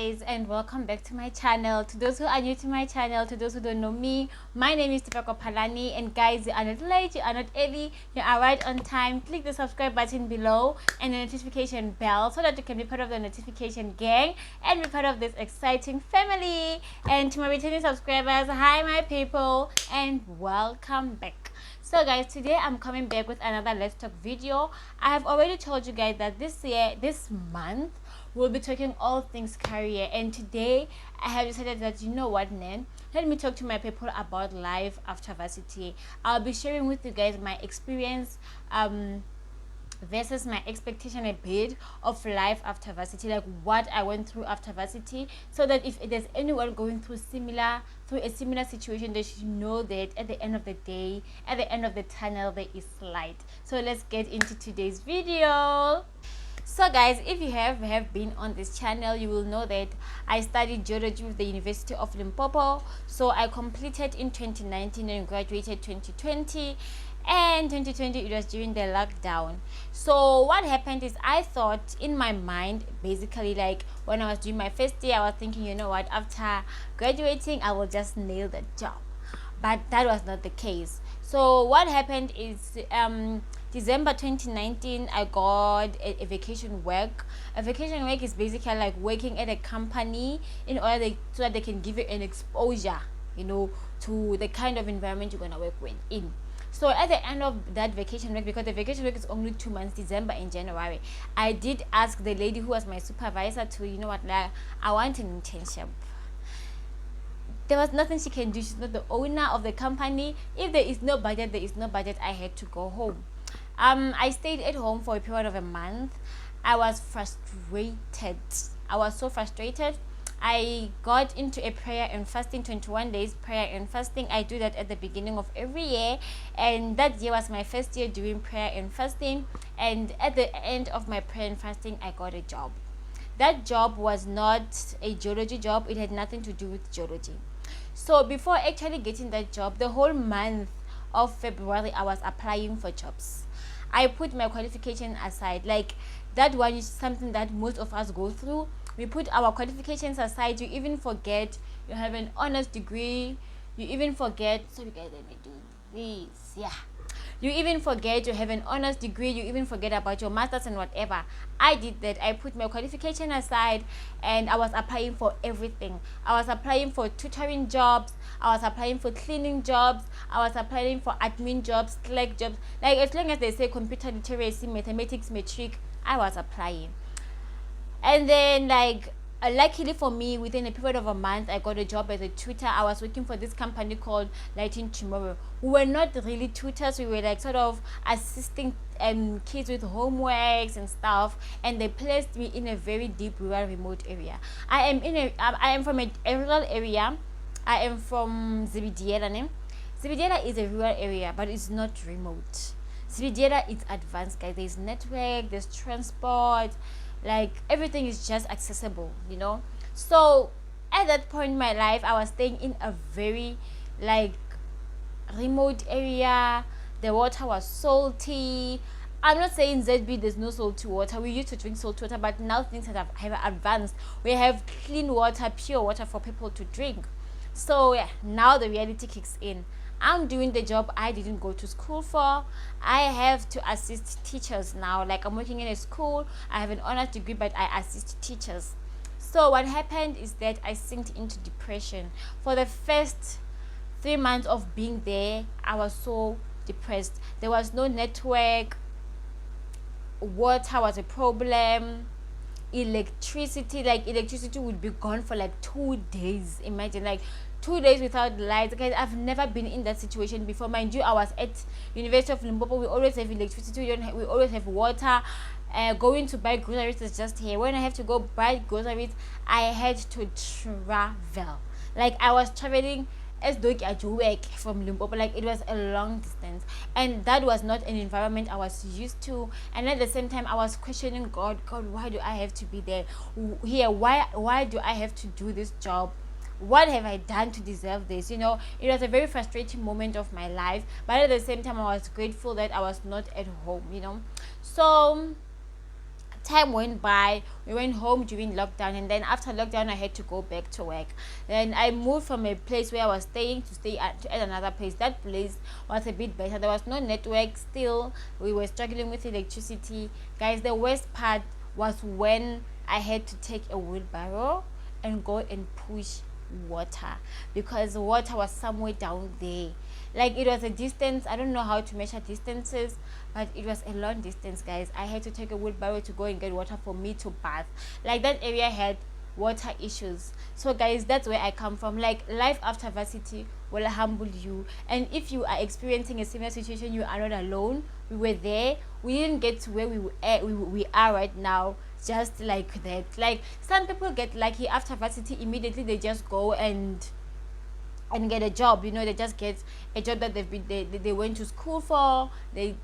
guys, and welcome back to my channel. To those who are new to my channel, to those who don't know me, my name is tutor Palani, and guys, you are not late, you are not early, you are right on time. Click the subscribe button below and the notification bell so that you can be part of the notification gang and be part of this exciting family. And to my returning subscribers, hi my people, and welcome back. So guys, today I'm coming back with another Let's Talk video. I have already told you guys that this month we'll be talking all things career, and today I have decided that, you know what, Nan, let me talk to my people about life after varsity. I'll be sharing with you guys my experience versus my expectation a bit of life after varsity, like what I went through after varsity, so that if there's anyone going through a similar situation, they should know that at the end of the day, at the end of the tunnel, there is light. So let's get into today's video. So guys, if you have been on this channel, you will know that I studied geology with the University of Limpopo. So I completed in 2019 and graduated 2020. And 2020, it was during the lockdown. So what happened is, I thought in my mind, basically, like when I was doing my first year, I was thinking, you know what, after graduating I will just nail the job. But that was not the case. So what happened is, December 2019, I got a vacation work. A vacation work is basically like working at a company in order so that they can give you an exposure, you know, to the kind of environment you're gonna work in. So at the end of that vacation week, because the vacation week is only 2 months, December and January, I did ask the lady who was my supervisor to, you know what, like, I want an internship. There was nothing she can do. She's not the owner of the company. If there is no budget, there is no budget. I had to go home. I stayed at home for a period of a month. I was frustrated. I was so frustrated. I got into a prayer and fasting, 21 days prayer and fasting. I do that at the beginning of every year, and that year was my first year doing prayer and fasting. And at the end of my prayer and fasting, I got a job. That job was not a geology job. It had nothing to do with geology. So before actually getting that job, the whole month of February, I was applying for jobs. I put my qualification aside. Like, that one is something that most of us go through. We put our qualifications aside. You even forget you have an honors degree. You even forget, sorry guys, let me do this, yeah. You even forget you have an honors degree. You even forget about your masters and whatever. I did that. I put my qualification aside and I was applying for everything. I was applying for tutoring jobs. I was applying for cleaning jobs. I was applying for admin jobs, clerk jobs. Like, as long as they say computer literacy, mathematics, matric, I was applying. And then, like, luckily for me, within a period of a month, I got a job as a tutor. I was working for this company called Lighting Tomorrow. We were not really tutors. We were like sort of assisting kids with homeworks and stuff. And they placed me in a very deep rural remote area. I am from a rural area. I am from Zibidiela. Zibidiela is a rural area, but it's not remote. Zibidiela is advanced, guys. There's network, there's transport, like everything is just accessible, you know. So at that point in my life, I was staying in a very, like, remote area. The water was salty. I'm not saying ZB there's no salty water. We used to drink salty water, but now things have advanced. We have clean water, pure water for people to drink. So yeah, now the reality kicks in. I'm doing the job I didn't go to school for. I have to assist teachers now. Like, I'm working in a school. I have an honors degree, but I assist teachers. So what happened is that I sank into depression. For the first 3 months of being there, I was so depressed. There was no network. Water was a problem. Electricity would be gone for like 2 days. Imagine, like, 2 days without lights. Guys, I've never been in that situation before. Mind you, I was at University of Limpopo. We always have electricity. We always have water. Going to buy groceries is just here. When I have to go buy groceries, I had to travel. Like, I was traveling as though I do work from Limpopo. Like, it was a long distance, and that was not an environment I was used to. And at the same time, I was questioning God, why do I have to be there here? Why do I have to do this job? What have I done to deserve this? You know, it was a very frustrating moment of my life, but at the same time, I was grateful that I was not at home, you know. So time went by. We went home during lockdown, and then after lockdown I had to go back to work. Then I moved from a place where I was staying to stay at another place. That place was a bit better. There was no network still. We were struggling with electricity. Guys, the worst part was when I had to take a wheelbarrow and go and push water, because the water was somewhere down there. Like, it was a distance. I don't know how to measure distances, but it was a long distance, guys. I had to take a wheelbarrow to go and get water for me to bath. Like, that area had water issues. So guys, that's where I come from. Like, life after varsity will humble you, and if you are experiencing a similar situation, you are not alone. We were there. We didn't get to where we are right now just like that. Like, some people get lucky after varsity, immediately they just go and get a job. They just get a job that they went to school for. They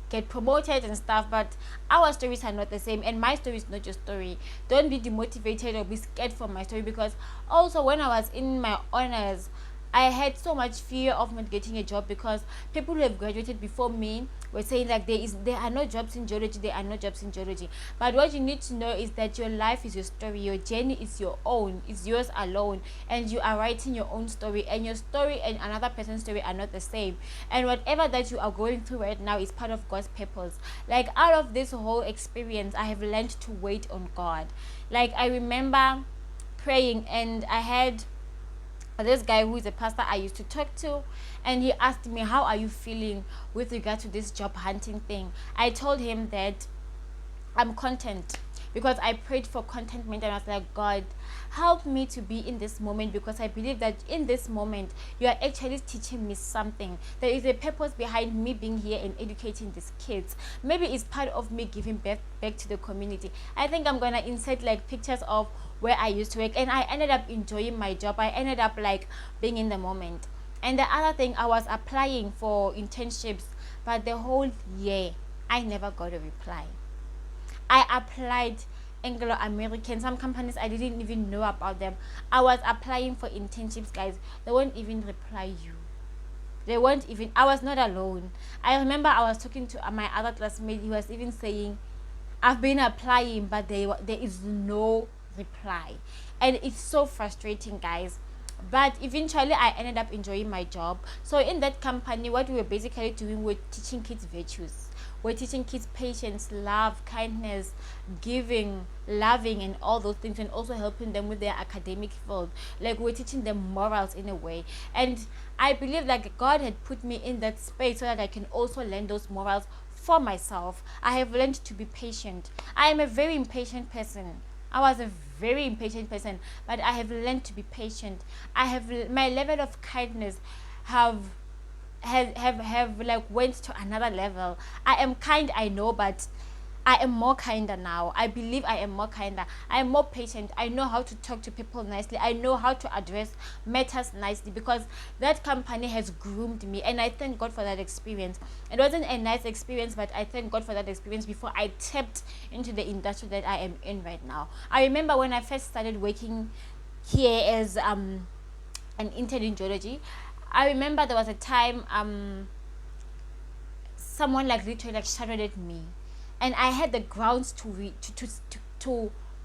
get promoted and stuff. But our stories are not the same, and my story is not your story. Don't be demotivated or be scared from my story, because also when I was in my honors, I had so much fear of not getting a job, because people who have graduated before me were saying like there are no jobs in geology, there are no jobs in geology. But what you need to know is that your life is your story, your journey is your own, it's yours alone, and you are writing your own story, and your story and another person's story are not the same. And whatever that you are going through right now is part of God's purpose. Like, out of this whole experience, I have learned to wait on God. Like, I remember praying, and I had this guy who is a pastor I used to talk to, and he asked me, how are you feeling with regard to this job hunting thing? I told him that I'm content, because I prayed for contentment, and I was like, God, help me to be in this moment, because I believe that in this moment you are actually teaching me something. There is a purpose behind me being here and educating these kids. Maybe it's part of me giving back to the community. I think I'm gonna insert like pictures of where I used to work, and I ended up enjoying my job. I ended up like being in the moment. And the other thing, I was applying for internships, but the whole year I never got a reply. I applied Anglo-American, some companies I didn't even know about them. I was applying for internships, guys. They won't even reply you. They weren't even, I was not alone. I remember I was talking to my other classmate. He was even saying, I've been applying, but there is no reply. And it's so frustrating, guys. But eventually I ended up enjoying my job. So in that company, what we were basically doing, we're teaching kids virtues. We're teaching kids patience, love, kindness, giving, loving, and all those things, and also helping them with their academic field. Like, we're teaching them morals in a way. And I believe like God had put me in that space so that I can also learn those morals for myself. I have learned to be patient. I am a very impatient person. I was a very impatient person, but I have learned to be patient. I have, my level of kindness have like went to another level. I am kind, I know, but I am more kinder now. I believe I am more kinder. I am more patient. I know how to talk to people nicely. I know how to address matters nicely, because that company has groomed me, and I thank God for that experience. It wasn't a nice experience, but I thank God for that experience before I tapped into the industry that I am in right now. I remember when I first started working here as an intern in geology. I remember there was a time someone like literally like shouted at me, and I had the grounds to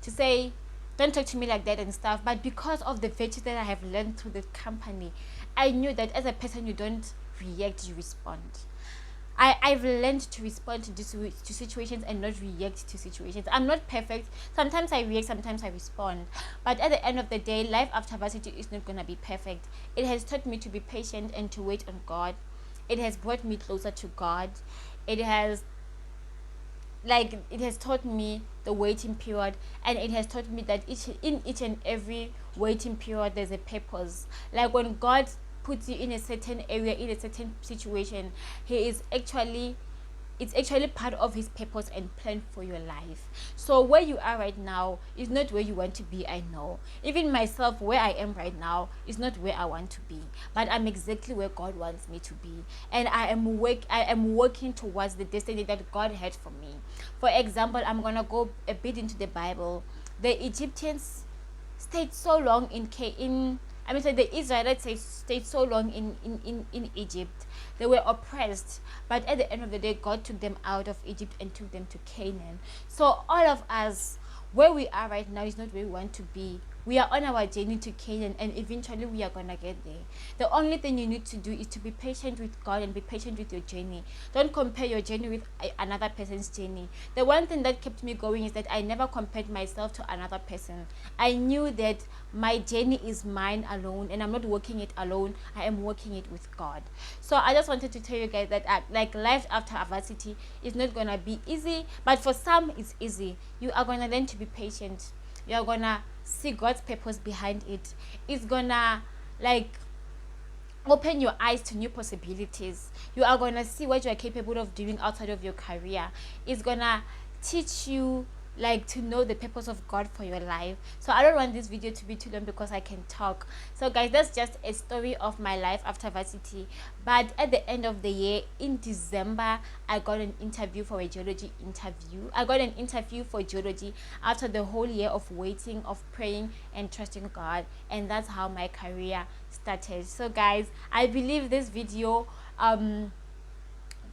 say, don't talk to me like that and stuff. But because of the virtues that I have learned through the company, I knew that as a person, you don't react, you respond. I've learned to respond to situations and not react to situations. I'm not perfect. Sometimes I react, sometimes I respond. But at the end of the day, life after varsity is not going to be perfect. It has taught me to be patient and to wait on God. It has brought me closer to God. It has taught me the waiting period, and it has taught me that in each and every waiting period there's a purpose. Like, when God puts you in a certain area, in a certain situation, it's actually part of his purpose and plan for your life. So where you are right now is not where you want to be. I know, even myself, where I am right now is not where I want to be, but I'm exactly where God wants me to be, and I am working towards the destiny that God had for me. For example, I'm gonna go a bit into the Bible. The Egyptians stayed so long in I mean, so the Israelites stayed so long in Egypt. They were oppressed, but at the end of the day, God took them out of Egypt and took them to Canaan. So all of us, where we are right now, is not where we want to be. We are on our journey to Canaan, and eventually we are gonna get there. The only thing you need to do is to be patient with God and be patient with your journey. Don't compare your journey with another person's journey. The one thing that kept me going is that I never compared myself to another person. I knew that my journey is mine alone, and I'm not working it alone. I am working it with God. So I just wanted to tell you guys that like life after adversity is not gonna be easy, but for some it's easy. You are gonna learn to be patient. You're gonna see God's purpose behind it. It's gonna like open your eyes to new possibilities. You are gonna see what you are capable of doing outside of your career. It's gonna teach you like to know the purpose of God for your life. So I don't want this video to be too long because I can talk. So guys, that's just a story of my life after varsity. But at the end of the year, in December, I got an interview for a geology interview. I got an interview for geology after the whole year of waiting, of praying and trusting God. And that's how my career started. So guys, I believe this video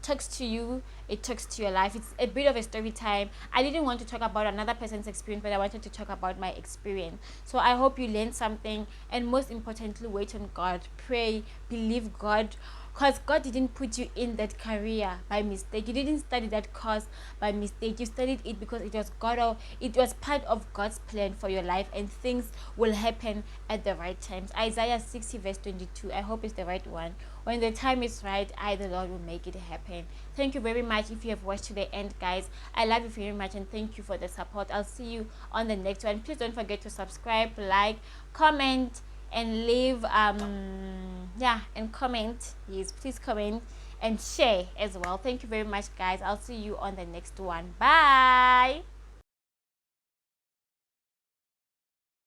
talks to you, it talks to your life. It's a bit of a story time. I didn't want to talk about another person's experience, but I wanted to talk about my experience. So I hope you learned something, and most importantly, wait on God, pray, believe God, because God didn't put you in that career by mistake. You didn't study that course by mistake. You studied it because it was it was part of God's plan for your life, and things will happen at the right times. Isaiah 60 verse 22. I hope it's the right one. When the time is right, I, the Lord, will make it happen. Thank you very much if you have watched to the end, guys. I love you very much, and thank you for the support. I'll see you on the next one. Please don't forget to subscribe, like, comment, and leave and comment. Yes, please comment and share as well. Thank you very much, guys. I'll see you on the next one. Bye.